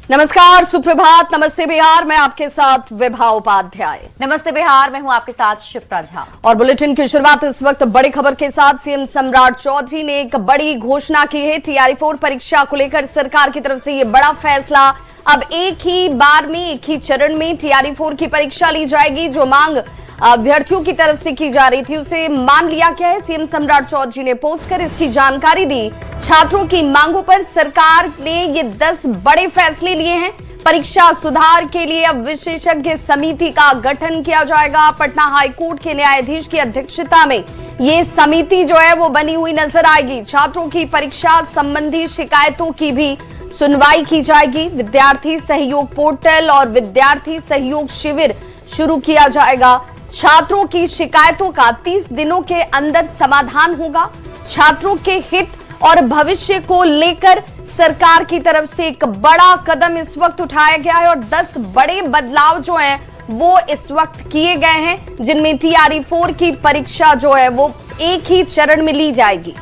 नमस्कार, सुप्रभात, नमस्ते बिहार। मैं आपके साथ विभा उपाध्याय। नमस्ते बिहार, मैं हूं आपके साथ शिप्रा झा। और बुलेटिन की शुरुआत इस वक्त बड़ी खबर के साथ। सीएम सम्राट चौधरी ने एक बड़ी घोषणा की है। TRE-4 परीक्षा को लेकर सरकार की तरफ से ये बड़ा फैसला। अब एक ही बार में, एक ही चरण में TRE-4 की परीक्षा ली जाएगी। जो मांग अभ्यर्थियों की तरफ से की जा रही थी उसे मान लिया गया है। सीएम सम्राट चौधरी ने पोस्ट कर इसकी जानकारी दी। छात्रों की मांगों पर सरकार ने ये 10 बड़े फैसले लिए हैं। परीक्षा सुधार के लिए अब विशेषज्ञ समिति का गठन किया जाएगा। पटना हाईकोर्ट के न्यायाधीश की अध्यक्षता में ये समिति जो है वो बनी हुई नजर आएगी। छात्रों की परीक्षा संबंधी शिकायतों की भी सुनवाई की जाएगी। विद्यार्थी सहयोग पोर्टल और विद्यार्थी सहयोग शिविर शुरू किया जाएगा। छात्रों की शिकायतों का 30 दिनों के अंदर समाधान होगा। छात्रों के हित और भविष्य को लेकर सरकार की तरफ से एक बड़ा कदम इस वक्त उठाया गया है और 10 बड़े बदलाव जो हैं वो इस वक्त किए गए हैं, जिनमें TRE-4 की परीक्षा जो है वो एक ही चरण में ली जाएगी।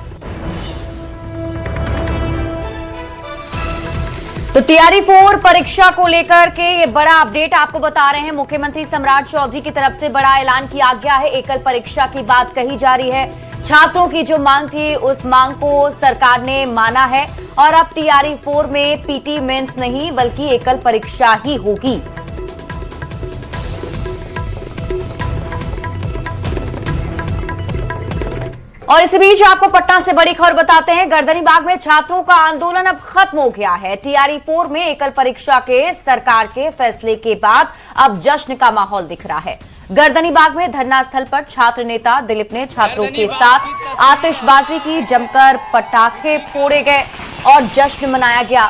तो TRE-4 परीक्षा को लेकर के ये बड़ा अपडेट आपको बता रहे हैं। मुख्यमंत्री सम्राट चौधरी की तरफ से बड़ा ऐलान किया गया है। एकल परीक्षा की बात कही जा रही है। छात्रों की जो मांग थी उस मांग को सरकार ने माना है और अब TRE-4 में PT मेंस नहीं बल्कि एकल परीक्षा ही होगी। और इसी बीच आपको पटना से बड़ी खबर बताते हैं। गर्दनीबाग में छात्रों का आंदोलन अब खत्म हो गया है। TRE-4 में एकल परीक्षा के सरकार के फैसले के बाद अब जश्न का माहौल दिख रहा है। गर्दनीबाग में धरना स्थल पर छात्र नेता दिलीप ने छात्रों के साथ आतिशबाजी की, जमकर पटाखे फोड़े गए और जश्न मनाया गया।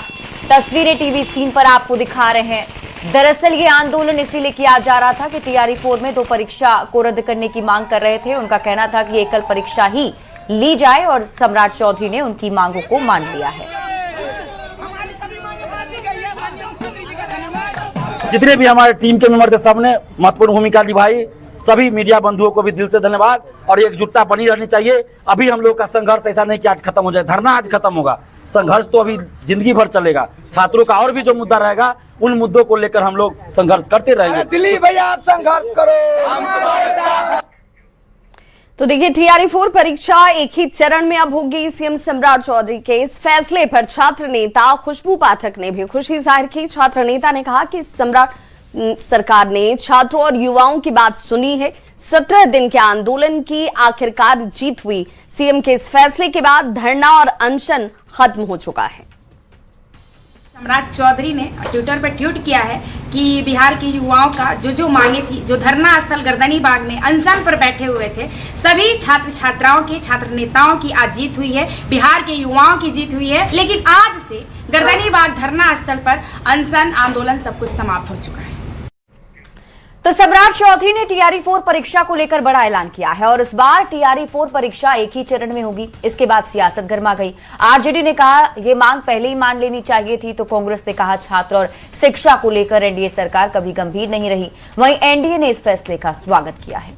तस्वीरें टीवी स्क्रीन पर आपको दिखा रहे हैं। दरअसल ये आंदोलन इसीलिए किया जा रहा था कि TRE-4 में 2 परीक्षा को रद्द करने की मांग कर रहे थे। उनका कहना था कि एकल परीक्षा ही ली जाए और सम्राट चौधरी ने उनकी मांगों को मान लिया है। जितने भी हमारे टीम के मेंबर थे सबने महत्वपूर्ण भूमिका निभाई। सभी मीडिया बंधुओं को भी दिल से धन्यवाद। और एकजुटता बनी रहनी चाहिए। अभी हम लोग का संघर्ष ऐसा नहीं कि आज खत्म हो जाए। धरना आज खत्म होगा, संघर्ष तो अभी जिंदगी भर चलेगा। छात्रों का और भी जो मुद्दा रहेगा उन मुद्दों को लेकर हम लोग संघर्ष करते रहेंगे। दिलीप भैया आप संघर्ष करो। तो देखिए, TRE-4 परीक्षा एक ही चरण में अब होगी। सीएम सम्राट चौधरी के इस फैसले पर छात्र नेता खुशबू पाठक ने भी खुशी जाहिर की। छात्र नेता ने कहा कि सम्राट सरकार ने छात्रों और युवाओं की बात सुनी है। 17 दिन के आंदोलन की आखिरकार जीत हुई। सीएम के इस फैसले के बाद धरना और अनशन खत्म हो चुका है। सम्राट चौधरी ने ट्विटर पर ट्वीट किया है कि बिहार के युवाओं का जो मांगे थी, जो धरना स्थल गर्दनीबाग में अनशन पर बैठे हुए थे, सभी छात्र छात्राओं की, छात्र नेताओं की आज जीत हुई है। बिहार के युवाओं की जीत हुई है। लेकिन आज से गर्दनीबाग धरना स्थल पर अनशन आंदोलन सब कुछ समाप्त हो चुका है। तो सम्राट चौधरी ने TRE-4 परीक्षा को लेकर बड़ा ऐलान किया है और इस बार TRE-4 परीक्षा एक ही चरण में होगी। इसके बाद सियासत गर्मा गई। आरजेडी ने कहा यह मांग पहले ही मान लेनी चाहिए थी, तो कांग्रेस ने कहा छात्र और शिक्षा को लेकर एनडीए सरकार कभी गंभीर नहीं रही। वहीं एनडीए ने इस फैसले का स्वागत किया है।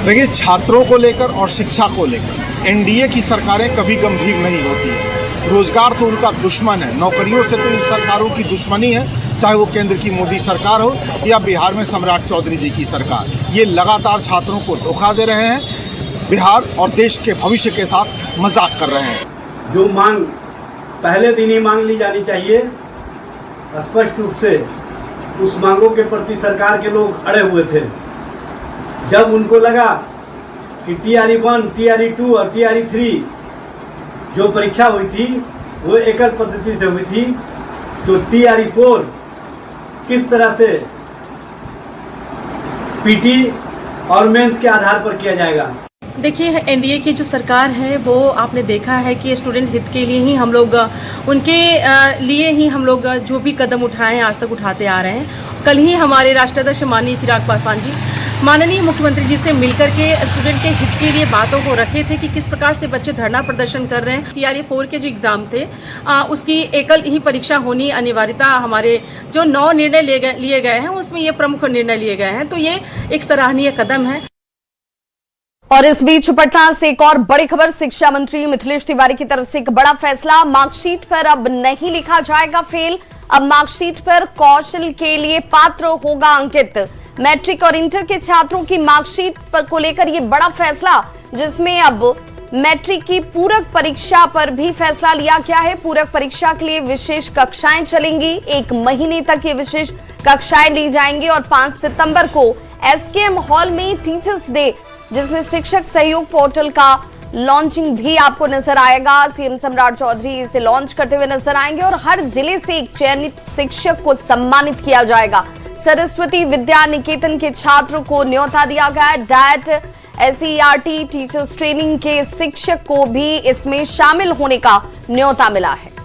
देखिए, छात्रों को लेकर और शिक्षा को लेकर एनडीए की सरकारें कभी गंभीर नहीं होती है। रोजगार तो उनका दुश्मन है, नौकरियों से तो इन सरकारों की दुश्मनी है, चाहे वो केंद्र की मोदी सरकार हो या बिहार में सम्राट चौधरी जी की सरकार। ये लगातार छात्रों को धोखा दे रहे हैं, बिहार और देश के भविष्य के साथ मजाक कर रहे हैं। जो मांग पहले दिन ही मांग ली जानी चाहिए, स्पष्ट रूप से उस मांगों के प्रति सरकार के लोग अड़े हुए थे। जब उनको लगा कि TRE-1, TRE-2 और TRE-3 जो परीक्षा हुई थी वो एकल पद्धति से हुई थी, तो TRE-4 किस तरह से PT और मेंस के आधार पर किया जाएगा। देखिए, एनडीए की जो सरकार है वो आपने देखा है कि स्टूडेंट हित के लिए ही हम लोग उनके लिए ही हम लोग जो भी कदम उठाए हैं आज तक उठाते आ रहे हैं। कल ही हमारे राष्ट्राध्यक्ष माननीय चिराग पासवान जी माननीय मुख्यमंत्री जी से मिलकर के स्टूडेंट के हित के लिए बातों को रखे थे कि किस प्रकार से बच्चे धरना प्रदर्शन कर रहे हैं। TRE-4 के जो एग्ज़ाम थे उसकी एकल ही परीक्षा होनी अनिवार्यता हमारे जो 9 निर्णय लिए गए हैं उसमें ये प्रमुख निर्णय लिए गए हैं। तो ये एक सराहनीय कदम है। और इस बीच पटना से एक और बड़ी खबर। शिक्षा मंत्री मिथिलेश तिवारी की तरफ से एक बड़ा फैसला। मार्कशीट पर अब नहीं लिखा जाएगा फेल। अब मार्कशीट पर कौशल के लिए पात्र होगा अंकित। मैट्रिक और इंटर के छात्रों की मार्कशीट पर को लेकर ये बड़ा फैसला, जिसमें अब मैट्रिक की पूरक परीक्षा पर भी फैसला लिया गया है। पूरक परीक्षा के लिए विशेष कक्षाएं चलेंगी, 1 महीने तक ये विशेष कक्षाएं ली जाएंगी और 5 सितंबर को एसकेएम हॉल में टीचर्स डे, जिसमें शिक्षक सहयोग पोर्टल का लॉन्चिंग भी आपको नजर आएगा। सीएम सम्राट चौधरी इसे लॉन्च करते हुए नजर आएंगे और हर जिले से एक चयनित शिक्षक को सम्मानित किया जाएगा। सरस्वती विद्या निकेतन के छात्रों को न्योता दिया गया है। डाइट एसईआरटी टीचर्स ट्रेनिंग के शिक्षक को भी इसमें शामिल होने का न्योता मिला है।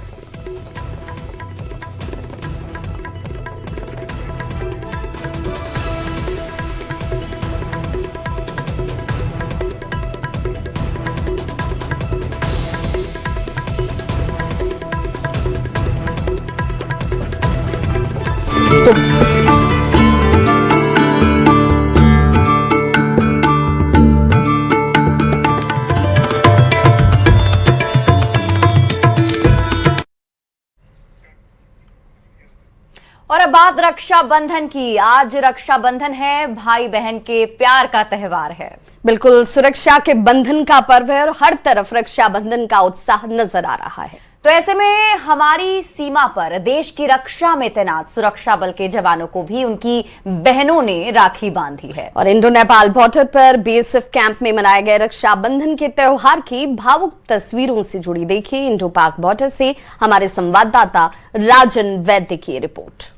और अब बात रक्षाबंधन की। आज रक्षाबंधन है, भाई बहन के प्यार का त्योहार है। बिल्कुल, सुरक्षा के बंधन का पर्व है और हर तरफ रक्षाबंधन का उत्साह नजर आ रहा है। तो ऐसे में हमारी सीमा पर देश की रक्षा में तैनात सुरक्षा बल के जवानों को भी उनकी बहनों ने राखी बांधी है। और इंडो नेपाल बॉर्डर पर बीएसएफ कैंप में मनाए गए रक्षाबंधन के त्योहार की भावुक तस्वीरों से जुड़ी देखिए इंडो पाक बॉर्डर से हमारे संवाददाता राजन वैद्य की रिपोर्ट।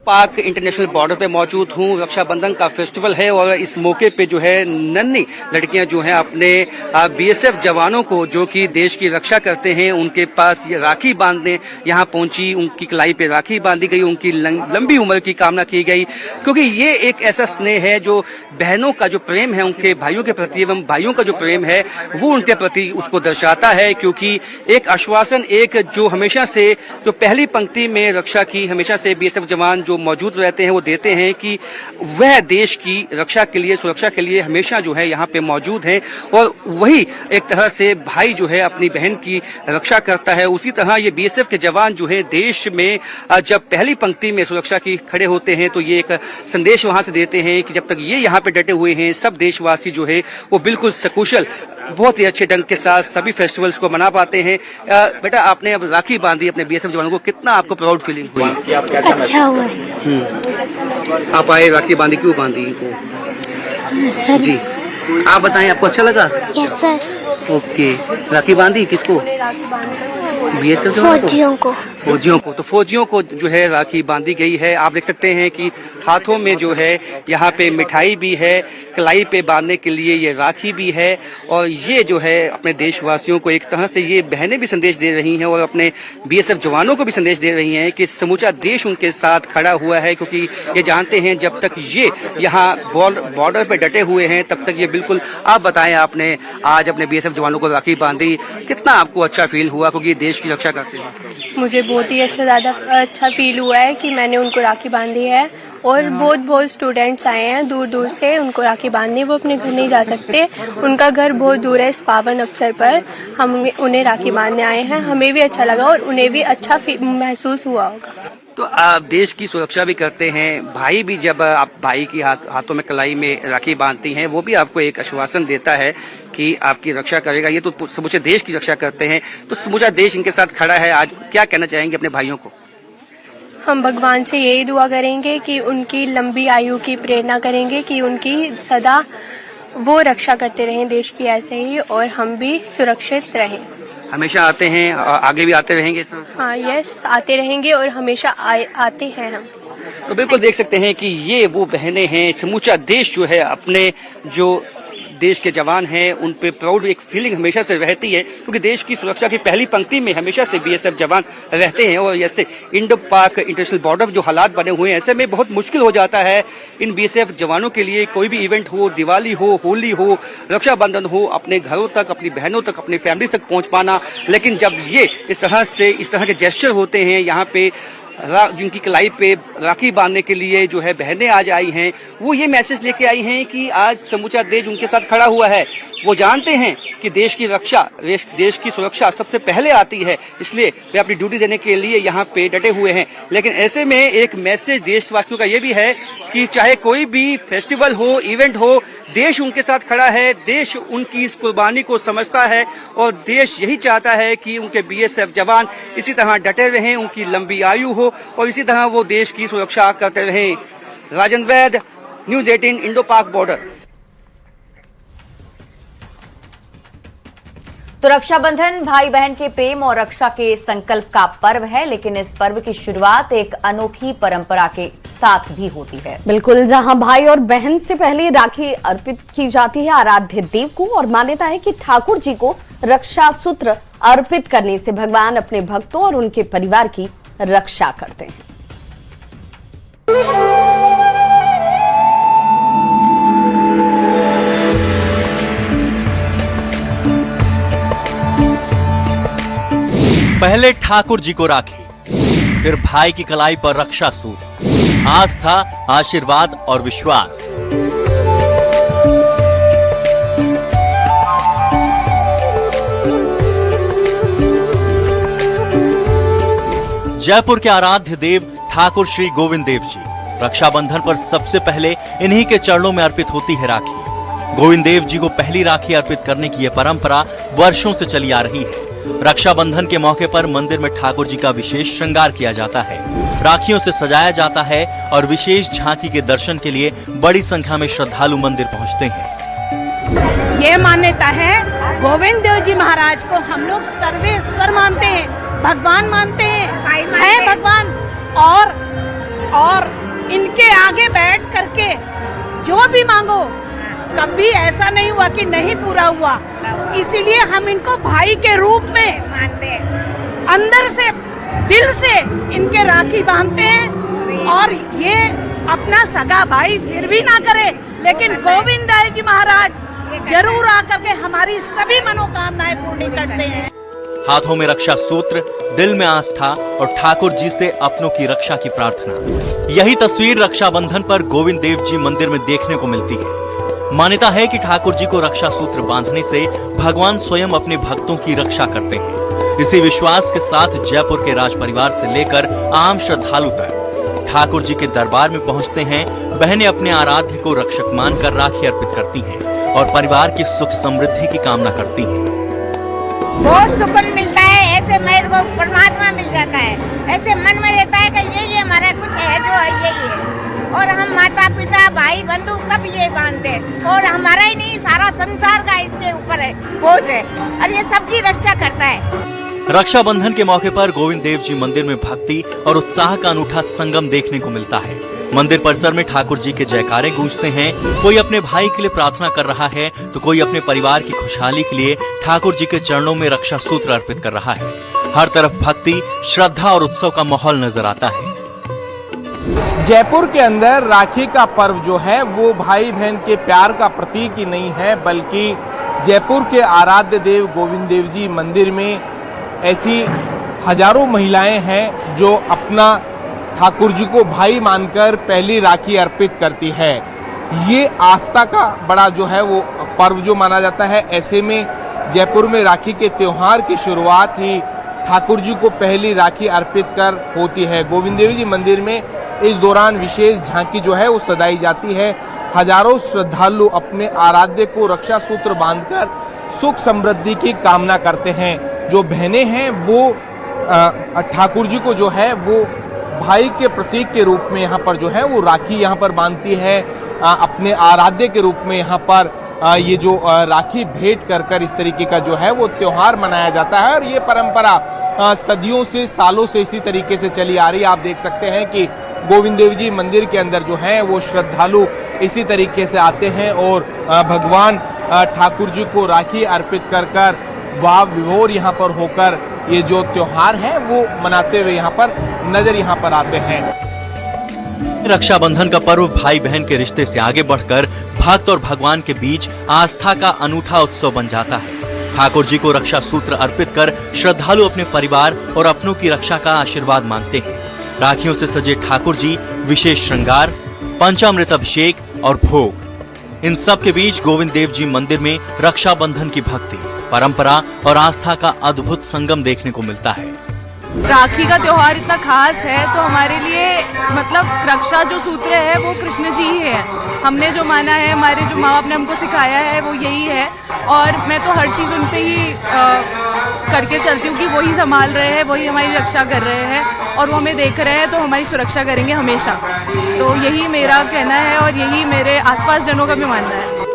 पाक इंटरनेशनल बॉर्डर पे मौजूद हूँ। रक्षाबंधन का फेस्टिवल है और इस मौके पे जो है नन्ही लड़कियां जो हैं अपने बीएसएफ जवानों को, जो कि देश की रक्षा करते हैं, उनके पास ये राखी बांधने यहाँ पहुंची। उनकी कलाई पे राखी बांधी गई, उनकी लंबी उम्र की कामना की गई, क्योंकि ये एक ऐसा स्नेह है जो बहनों का जो प्रेम है उनके भाइयों के प्रति एवं भाइयों का जो प्रेम है वो उनके प्रति उसको दर्शाता है। क्योंकि एक आश्वासन, एक जो हमेशा से जो पहली पंक्ति में रक्षा की हमेशा से बीएसएफ जवान जो मौजूद रहते हैं वो देते हैं कि वह देश की रक्षा के लिए, सुरक्षा के लिए हमेशा जो है यहाँ पे मौजूद हैं। और वही एक तरह से भाई जो है अपनी बहन की रक्षा करता है, उसी तरह ये बीएसएफ के जवान जो है देश में जब पहली पंक्ति में सुरक्षा की खड़े होते हैं तो ये एक संदेश वहां से देते हैं कि जब तक ये यहाँ पे डटे हुए हैं, सब देशवासी जो है वो बिल्कुल सकुशल, बहुत ही अच्छे ढंग के साथ सभी फेस्टिवल्स को मना पाते हैं। बेटा, आपने अब राखी बांधी अपने बीएसएफ जवानों को, कितना आपको प्राउड फीलिंग हुई? अच्छा हुआ। आप आए, राखी बांधी, क्यों बांधी इनको? सर जी, आप बताएं, आपको अच्छा लगा? Yes sir. ओके, राखी बांधी किसको? बीएसएफ फौजियों को। फौजियों को। तो फौजियों को जो है राखी बांधी गई है। आप देख सकते हैं कि हाथों में जो है यहाँ पे मिठाई भी है, कलाई पे बांधने के लिए ये राखी भी है। और ये जो है अपने देशवासियों को एक तरह से ये बहनें भी संदेश दे रही हैं और अपने बीएसएफ जवानों को भी संदेश दे रही हैं कि समूचा देश उनके साथ खड़ा हुआ है। क्योंकि ये जानते हैं जब तक ये यहाँ बॉर्डर पे डटे हुए हैं तब तक ये बिल्कुल। आप बताएं, आपने आज अपने बीएसएफ जवानों को राखी बांधी, कितना आपको अच्छा फील हुआ? क्योंकि देश की रक्षा करते हैं। मुझे बहुत ही ज़्यादा अच्छा फील हुआ है कि मैंने उनको राखी बांधी है। और बहुत स्टूडेंट्स आए हैं दूर दूर से उनको राखी बांधने। वो अपने घर नहीं जा सकते, उनका घर बहुत दूर है। इस पावन अवसर पर हम उन्हें राखी बांधने आए हैं। हमें भी अच्छा लगा और उन्हें भी अच्छा महसूस हुआ होगा। तो आप देश की सुरक्षा भी करते हैं, भाई भी जब आप भाई की हाथों में कलाई में राखी बांधती हैं, वो भी आपको एक आश्वासन देता है कि आपकी रक्षा करेगा। ये तो समूचे देश की रक्षा करते हैं, तो समूचा देश इनके साथ खड़ा है। आज क्या कहना चाहेंगे अपने भाइयों को? हम भगवान से यही दुआ करेंगे कि उनकी लंबी आयु की प्रेरणा करेंगे, कि उनकी सदा वो रक्षा करते रहें देश की ऐसे ही, और हम भी सुरक्षित रहें। हमेशा आते हैं, आगे भी आते रहेंगे? हाँ, यस, आते रहेंगे और हमेशा आते हैं हम। तो बिल्कुल देख सकते हैं कि ये वो बहनें हैं। समूचा देश जो है अपने जो देश के जवान हैं उन पे प्राउड एक फीलिंग हमेशा से रहती है, क्योंकि देश की सुरक्षा की पहली पंक्ति में हमेशा से बीएसएफ जवान रहते हैं। और ऐसे इंडो पाक इंटरनेशनल बॉर्डर जो हालात बने हुए हैं, ऐसे में बहुत मुश्किल हो जाता है इन बीएसएफ जवानों के लिए कोई भी इवेंट हो, दिवाली हो, होली हो, रक्षाबंधन हो, अपने घरों तक, अपनी बहनों तक, अपनी फैमिली तक पहुंच पाना। लेकिन जब ये इस तरह के जेस्चर होते हैं, यहाँ पे जिनकी कलाई पे राखी बांधने के लिए जो है बहनें आज आई हैं, वो ये मैसेज लेके आई हैं कि आज समूचा देश उनके साथ खड़ा हुआ है। वो जानते हैं कि देश की रक्षा, देश की सुरक्षा सबसे पहले आती है, इसलिए वे अपनी ड्यूटी देने के लिए यहाँ पे डटे हुए हैं। लेकिन ऐसे में एक मैसेज देशवासियों का ये भी है कि चाहे कोई भी फेस्टिवल हो, इवेंट हो, देश उनके साथ खड़ा है, देश उनकी इस कुर्बानी को समझता है और देश यही चाहता है कि उनके बीएसएफ जवान इसी तरह डटे रहें, उनकी लंबी आयु हो और इसी तरह वो देश की सुरक्षा करते रहें। राजन वैद, न्यूज़ 18, इंडो पाक बॉर्डर। तो रक्षाबंधन भाई बहन के प्रेम और रक्षा के संकल्प का पर्व है, लेकिन इस पर्व की शुरुआत एक अनोखी परंपरा के साथ भी होती है। बिल्कुल, जहां भाई और बहन से पहले राखी अर्पित की जाती है आराध्य देव को, और मान्यता है कि ठाकुर जी को रक्षा सूत्र अर्पित करने से भगवान अपने भक्तों और उनके परिवार की रक्षा करते हैं। पहले ठाकुर जी को राखी, फिर भाई की कलाई पर रक्षा सूत्र, आस्था, आशीर्वाद और विश्वास। जयपुर के आराध्य देव ठाकुर श्री गोविंद देव जी, रक्षाबंधन पर सबसे पहले इन्हीं के चरणों में अर्पित होती है राखी। गोविंद देव जी को पहली राखी अर्पित करने की यह परंपरा वर्षों से चली आ रही है। रक्षाबंधन के मौके पर मंदिर में ठाकुर जी का विशेष श्रृंगार किया जाता है, राखियों से सजाया जाता है और विशेष झांकी के दर्शन के लिए बड़ी संख्या में श्रद्धालु मंदिर पहुंचते हैं। ये मान्यता है, गोविंद देव जी महाराज को हम लोग सर्वेश्वर मानते हैं, भगवान मानते हैं भगवान, और इनके आगे बैठ करके जो भी मांगो, कभी ऐसा नहीं हुआ कि नहीं पूरा हुआ। इसीलिए हम इनको भाई के रूप में मानते हैं, अंदर से, दिल से इनके राखी बांधते हैं। और ये अपना सगा भाई फिर भी ना करे, लेकिन गोविंद देव जी महाराज जरूर आकर के हमारी सभी मनोकामनाएं पूर्ण करते हैं। हाथों में रक्षा सूत्र, दिल में आस्था और ठाकुर जी से अपनों की रक्षा की प्रार्थना। यही तस्वीर रक्षाबंधन पर गोविंद देव जी मंदिर में देखने को मिलती है। मान्यता है कि ठाकुर जी को रक्षा सूत्र बांधने से भगवान स्वयं अपने भक्तों की रक्षा करते हैं। इसी विश्वास के साथ जयपुर के राज परिवार से लेकर आम श्रद्धालु तक ठाकुर जी के दरबार में पहुंचते हैं। बहनें अपने आराध्य को रक्षक मानकर राखी अर्पित करती हैं और परिवार की सुख समृद्धि की कामना करती हैं। बहुत सुकून मिलता है, ऐसे मेरे को परमात्मा मिल जाता है, ऐसे मन में रहता है कि ये हमारा कुछ है जो है यही है। और हम माता पिता भाई बंधु सब ये मानते हैं, और हमारा ही नहीं सारा संसार का इसके ऊपर है बोझ है, और ये सबकी रक्षा करता है। रक्षाबंधन के मौके पर गोविंद देव जी मंदिर में भक्ति और उत्साह का अनूठा संगम देखने को मिलता है। मंदिर परिसर में ठाकुर जी के जयकारे गूंजते हैं। कोई अपने भाई के लिए प्रार्थना कर रहा है तो कोई अपने परिवार की खुशहाली के लिए ठाकुर जी के चरणों में रक्षा सूत्र अर्पित कर रहा है। हर तरफ भक्ति, श्रद्धा और उत्सव का माहौल नजर आता है। जयपुर के अंदर राखी का पर्व जो है वो भाई बहन के प्यार का प्रतीक ही नहीं है, बल्कि जयपुर के आराध्य देव गोविंद देव जी मंदिर में ऐसी हजारों महिलाएं हैं जो अपना ठाकुर जी को भाई मानकर पहली राखी अर्पित करती है। ये आस्था का बड़ा जो है वो पर्व जो माना जाता है। ऐसे में जयपुर में राखी के त्योहार की शुरुआत ही ठाकुर जी को पहली राखी अर्पित कर होती है। गोविंद देव जी मंदिर में इस दौरान विशेष झांकी जो है वो सजाई जाती है। हजारों श्रद्धालु अपने आराध्य को रक्षा सूत्र बांधकर सुख समृद्धि की कामना करते हैं। जो बहनें हैं वो ठाकुर जी को जो है वो भाई के प्रतीक के रूप में यहाँ पर जो है वो राखी यहाँ पर बांधती है। अपने आराध्य के रूप में यहाँ पर ये जो राखी भेंट कर इस तरीके का जो है वो त्योहार मनाया जाता है। और ये परंपरा सदियों से, सालों से इसी तरीके से चली आ रही है। आप देख सकते हैं कि गोविंद देव जी मंदिर के अंदर जो है वो श्रद्धालु इसी तरीके से आते हैं और भगवान ठाकुर जी को राखी अर्पित कर भाव विभोर यहाँ पर होकर ये जो त्योहार है वो मनाते हुए यहाँ पर नजर यहाँ पर आते हैं। रक्षाबंधन का पर्व भाई बहन के रिश्ते से आगे बढ़कर भक्त और भगवान के बीच आस्था का अनूठा उत्सव बन जाता है। ठाकुर जी को रक्षा सूत्र अर्पित कर श्रद्धालु अपने परिवार और अपनों की रक्षा का आशीर्वाद मांगते हैं। राखियों से सजे ठाकुर जी विशेष श्रृंगार, पंचामृत अभिषेक और भोग, इन सब के बीच गोविंद देव जी मंदिर में रक्षाबंधन की भक्ति, परंपरा और आस्था का अद्भुत संगम देखने को मिलता है। राखी का त्योहार इतना खास है तो हमारे लिए मतलब रक्षा जो सूत्र है वो कृष्ण जी ही है। हमने जो माना है, हमारे जो माँ बाप ने हमको सिखाया है वो यही है और मैं तो हर चीज़ उन पे ही करके चलती हूँ कि वही संभाल रहे हैं, वही हमारी रक्षा कर रहे हैं और वो हमें देख रहे हैं तो हमारी सुरक्षा करेंगे हमेशा। तो यही मेरा कहना है और यही मेरे आसपास जनों का भी मानना है।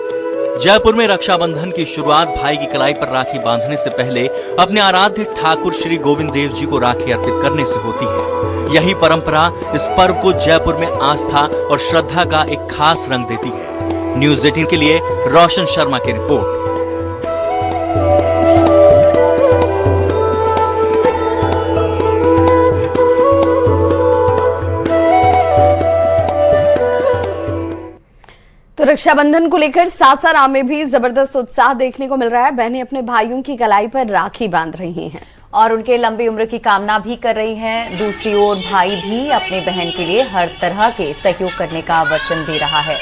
जयपुर में रक्षाबंधन की शुरुआत भाई की कलाई पर राखी बांधने से पहले अपने आराध्य ठाकुर श्री गोविंद देव जी को राखी अर्पित करने से होती है। यही परंपरा इस पर्व को जयपुर में आस्था और श्रद्धा का एक खास रंग देती है। न्यूज़ 18 के लिए रोशन शर्मा की रिपोर्ट। तो रक्षाबंधन को लेकर सासाराम में भी जबरदस्त उत्साह देखने को मिल रहा है। बहनें अपने भाइयों की कलाई पर राखी बांध रही हैं और उनके लंबी उम्र की कामना भी कर रही हैं। दूसरी ओर भाई भी अपनी बहन के लिए हर तरह के सहयोग करने का वचन दे रहा है।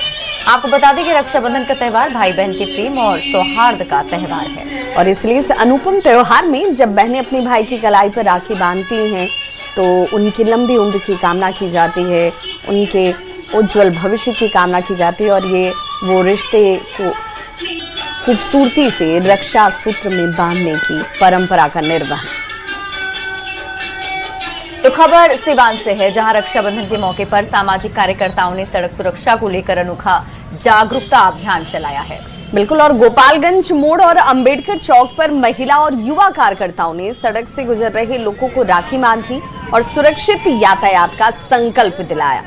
आपको बता दें कि रक्षाबंधन का त्यौहार भाई बहन के प्रेम और सौहार्द का त्यौहार है और इसलिए इस अनुपम त्यौहार में जब बहनें अपने भाई की कलाई पर राखी बांधती हैं तो उनकी लंबी उम्र की कामना की जाती है, उनके उज्जवल भविष्य की कामना की जाती है और ये वो रिश्ते को खूबसूरती से रक्षा सूत्र में बांधने की परंपरा का निर्वहन। तो खबर सिवान से है, जहां रक्षाबंधन के मौके पर सामाजिक कार्यकर्ताओं ने सड़क सुरक्षा को लेकर अनोखा जागरूकता अभियान चलाया है। बिल्कुल, और गोपालगंज मोड़ और अंबेडकर चौक पर महिला और युवा कार्यकर्ताओं ने सड़क से गुजर रहे लोगों को राखी बांधी और सुरक्षित यातायात का संकल्प दिलाया।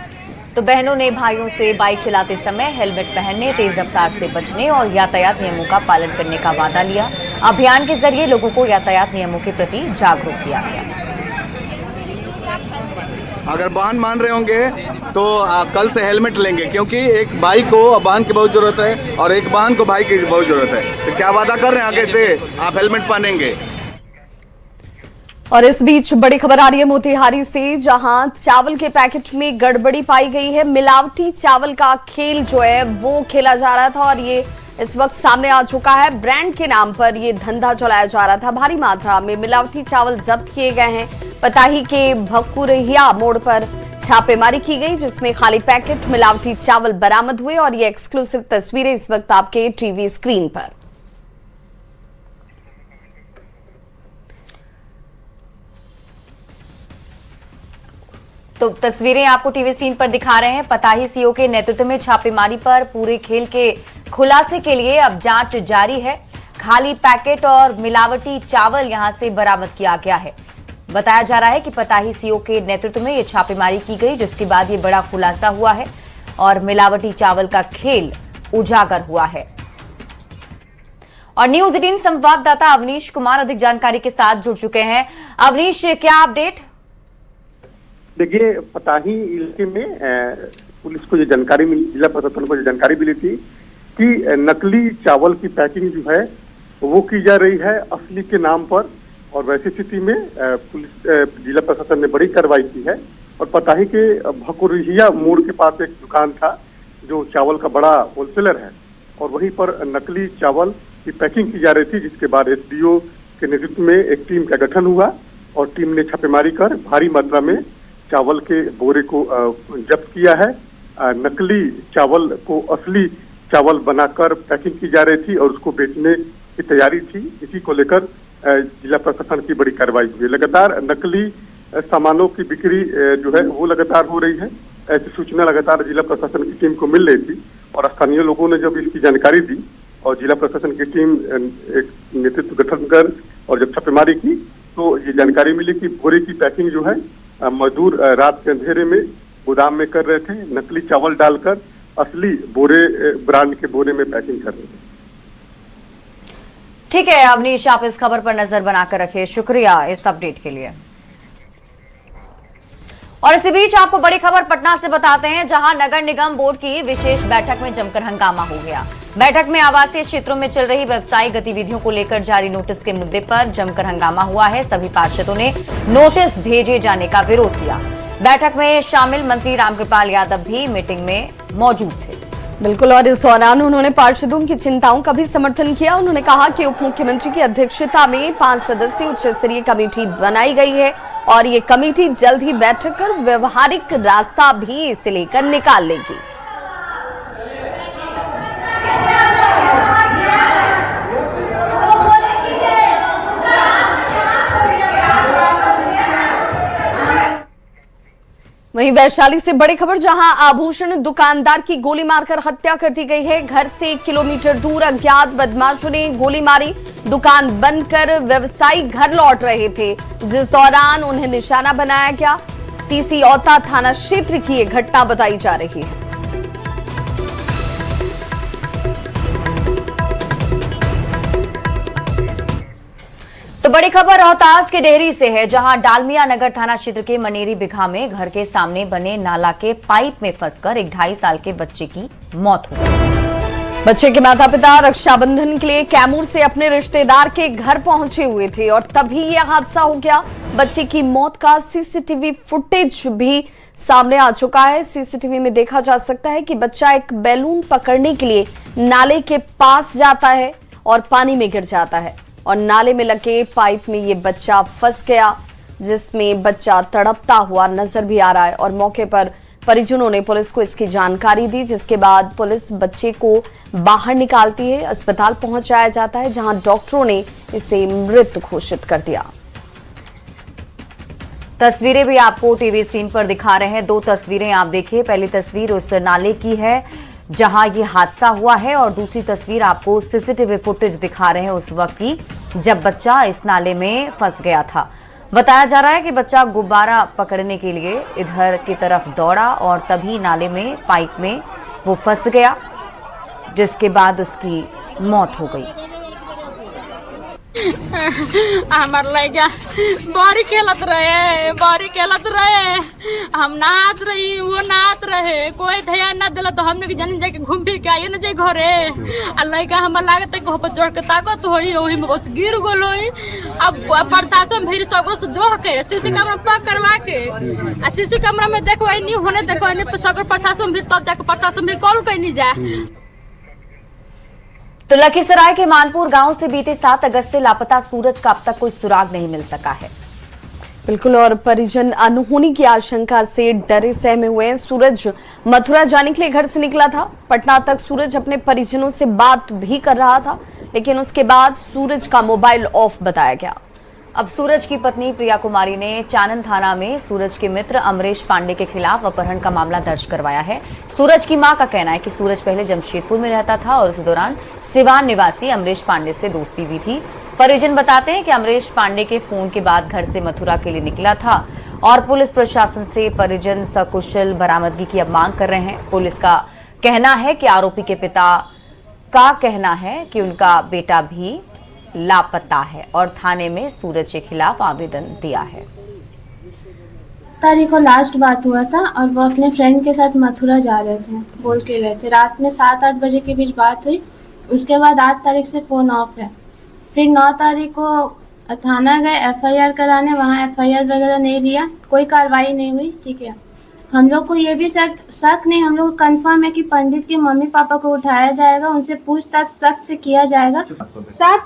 तो बहनों ने भाइयों से बाइक चलाते समय हेलमेट पहनने, तेज रफ्तार से बचने और यातायात नियमों का पालन करने का वादा लिया। अभियान के जरिए लोगों को यातायात नियमों के प्रति जागरूक किया गया। अगर वाहन मान रहे होंगे तो कल से हेलमेट लेंगे, क्योंकि एक बाइक को वाहन की बहुत जरूरत है और एक वाहन को बाइक की बहुत जरूरत है। तो क्या वादा कर रहे हैं आगे से आप हेलमेट पहनेंगे। और इस बीच बड़ी खबर आ रही है मोतिहारी से, जहां चावल के पैकेट में गड़बड़ी पाई गई है। मिलावटी चावल का खेल जो है वो खेला जा रहा था और ये इस वक्त सामने आ चुका है। ब्रांड के नाम पर ये धंधा चलाया जा रहा था। भारी मात्रा में मिलावटी चावल जब्त किए गए हैं। पताही के भकुरिया मोड़ पर छापेमारी की गई, जिसमें खाली पैकेट मिलावटी चावल बरामद हुए और ये एक्सक्लूसिव तस्वीरें इस वक्त आपके टीवी स्क्रीन पर। तो तस्वीरें आपको टीवी स्क्रीन पर दिखा रहे हैं। पताही सीओ के नेतृत्व में छापेमारी पर पूरे खेल के खुलासे के लिए अब जांच जारी है। खाली पैकेट और मिलावटी चावल यहां से बरामद किया गया है। बताया जा रहा है कि पताही सीओ के नेतृत्व में यह छापेमारी की गई, जिसके बाद ये बड़ा खुलासा हुआ है और मिलावटी चावल का खेल उजागर हुआ है। और न्यूज़ 18 संवाददाता अवनीश कुमार अधिक जानकारी के साथ जुड़ चुके हैं। अवनीश, क्या अपडेट? देखिए, पताही इलाके में पुलिस को जो जानकारी मिली, जिला प्रशासन को जो जानकारी मिली थी कि नकली चावल की पैकिंग जो है वो की जा रही है असली के नाम पर, और वैसी स्थिति में पुलिस जिला प्रशासन ने बड़ी कार्रवाई की है। और पताही के भकुरिया मोड़ के पास एक दुकान था जो चावल का बड़ा होलसेलर है, और वहीं पर नकली चावल की पैकिंग की जा रही थी, जिसके बाद एसडीओ के नेतृत्व में एक टीम का गठन हुआ और टीम ने छापेमारी कर भारी मात्रा में चावल के बोरे को जब्त किया है। नकली चावल को असली चावल बनाकर पैकिंग की जा रही थी और उसको बेचने की तैयारी थी। इसी को लेकर जिला प्रशासन की बड़ी कार्रवाई हुई। लगातार नकली सामानों की बिक्री जो है वो लगातार हो रही है। ऐसी सूचना लगातार जिला प्रशासन की टीम को मिल रही थी और स्थानीय लोगों ने जब इसकी जानकारी दी और जिला प्रशासन की टीम एक नेतृत्व गठन कर और जब छापेमारी की तो ये जानकारी मिली कि बोरे की पैकिंग जो है मजदूर रात के अंधेरे में गोदाम में कर रहे थे, नकली चावल डालकर असली बोरे ब्रांड के बोरे में पैकिंग कर रहे थे। ठीक है अवनीश, आप इस खबर पर नजर बनाकर रखिए। शुक्रिया इस अपडेट के लिए। और इसी बीच आपको बड़ी खबर पटना से बताते हैं, जहां नगर निगम बोर्ड की विशेष बैठक में जमकर हंगामा हो गया। बैठक में आवासीय क्षेत्रों में चल रही व्यवसायिक गतिविधियों को लेकर जारी नोटिस के मुद्दे पर जमकर हंगामा हुआ है। सभी पार्षदों ने नोटिस भेजे जाने का विरोध किया। बैठक में शामिल मंत्री रामकृपाल यादव भी मीटिंग में मौजूद थे। बिल्कुल, और इस दौरान उन्होंने पार्षदों की चिंताओं का भी समर्थन किया। उन्होंने कहा कि उप मुख्यमंत्री की अध्यक्षता में 5 सदस्यीय उच्च स्तरीय कमेटी बनाई गई है और ये कमेटी जल्द ही बैठक कर व्यवहारिक रास्ता भी इसे लेकर निकाल लेगी। वहीं वैशाली से बड़ी खबर, जहां आभूषण दुकानदार की गोली मारकर हत्या कर दी गई है। घर से 1 किलोमीटर दूर अज्ञात बदमाशों ने गोली मारी। दुकान बंद कर व्यवसायी घर लौट रहे थे, जिस दौरान उन्हें निशाना बनाया गया। टीसी औता थाना क्षेत्र की यह घटना बताई जा रही है। तो बड़ी खबर रोहतास के डेहरी से है, जहां डालमिया नगर थाना क्षेत्र के मनेरी बिघा में घर के सामने बने नाला के पाइप में फंसकर एक 2.5 साल के बच्चे की मौत हो गई। बच्चे के माता पिता रक्षाबंधन के लिए कैमूर से अपने रिश्तेदार के घर पहुंचे हुए थे और तभी यह हादसा हो गया। बच्चे की मौत का सीसीटीवी फुटेज भी सामने आ चुका है। सीसीटीवी में देखा जा सकता है कि बच्चा एक बैलून पकड़ने के लिए नाले के पास जाता है और पानी में गिर जाता है और नाले में लगे पाइप में ये बच्चा फंस गया, जिसमें बच्चा तड़पता हुआ नजर भी आ रहा है। और मौके पर परिजनों ने पुलिस को इसकी जानकारी दी, जिसके बाद पुलिस बच्चे को बाहर निकालती है। अस्पताल पहुंचाया जाता है, जहां डॉक्टरों ने इसे मृत घोषित कर दिया। तस्वीरें भी आपको टीवी स्क्रीन पर दिखा रहे हैं। 2 तस्वीरें आप देखिए। पहली तस्वीर उस नाले की है जहां ये हादसा हुआ है और दूसरी तस्वीर आपको सीसीटीवी फुटेज दिखा रहे हैं उस वक्त की, जब बच्चा इस नाले में फंस गया था। बताया जा रहा है कि बच्चा गुब्बारा पकड़ने के लिए इधर की तरफ दौड़ा और तभी नाले में पाइप में वो फंस गया, जिसके बाद उसकी मौत हो गई। हमार लड़का बारी खेलत रहे, हम नहात रही, वो नहात रहे, कोई ध्यान न दिला तो हमने जन जाके घूम फिर के आइए न जाए घरे। लड़का हमार लागत है पर चढ़ के ताकत होई, वही में बस गिर गलो। अब प्रशासन फिर सगरो से जो के सीसी कैमरा पर करवा के सीसी कैमरा में देखो नहीं होने, देखो नहीं सगरो प्रशासन भी तब जाके प्रशासन भी कॉल करनी जाए। तो लखीसराय के मानपुर गांव से बीते 7 अगस्त से लापता सूरज का अब तक कोई सुराग नहीं मिल सका है। बिल्कुल, और परिजन अनहोनी की आशंका से डरे सहमे हुए हैं। सूरज मथुरा जाने के लिए घर से निकला था। पटना तक सूरज अपने परिजनों से बात भी कर रहा था, लेकिन उसके बाद सूरज का मोबाइल ऑफ बताया गया। अब सूरज की पत्नी प्रिया कुमारी ने चानन थाना में सूरज के मित्र अमरीश पांडे के खिलाफ अपहरण का मामला दर्ज करवाया है। सूरज की मां का कहना है कि सूरज पहले जमशेदपुर में रहता था और उस दौरान सिवान निवासी अमरीश पांडे से दोस्ती हुई थी। परिजन बताते हैं कि अमरीश पांडे के फोन के बाद घर से मथुरा के लिए निकला था और पुलिस प्रशासन से परिजन सकुशल बरामदगी की अब मांग कर रहे हैं। पुलिस का कहना है कि आरोपी के पिता का कहना है कि उनका बेटा भी लापता है और थाने में सूरज के खिलाफ आवेदन दिया है। तारीख को लास्ट बात हुआ था और वो अपने फ्रेंड के साथ मथुरा जा रहे थे, बोल के गए थे। रात में 7-8 बजे के बीच बात हुई। उसके बाद 8 तारीख से फ़ोन ऑफ है। फिर 9 तारीख को थाना गए FIR कराने, वहाँ FIR वगैरह नहीं लिया, कोई कार्रवाई नहीं हुई। ठीक है, हम लोग को ये भी शक नहीं, हम लोग को कंफर्म है कि पंडित के मम्मी पापा को उठाया जाएगा, उनसे पूछताछ सख्त से किया जाएगा। 7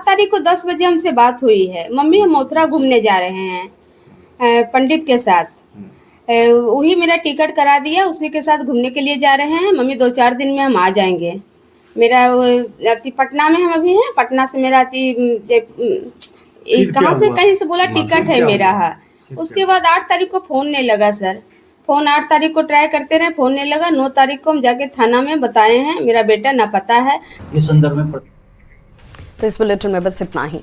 तारीख को 10 बजे हमसे बात हुई है। मम्मी हम मथुरा घूमने जा रहे हैं पंडित के साथ, वही मेरा टिकट करा दिया, उसी के साथ घूमने के लिए जा रहे हैं। मम्मी 2-4 दिन में हम आ जाएंगे। मेरा पटना में हम अभी हैं, पटना से मेरा कहाँ से कहीं से बोला टिकट है मेरा। हाँ, उसके बाद 8 तारीख को फ़ोन नहीं लगा सर। फ़ोन 8 तारीख को ट्राई करते रहे, फ़ोन नहीं लगा। 9 तारीख को हम जाके थाना में बताए हैं मेरा बेटा नापता है। इस संदर्भ में तो इस बुलेटिन में बस इतना ही।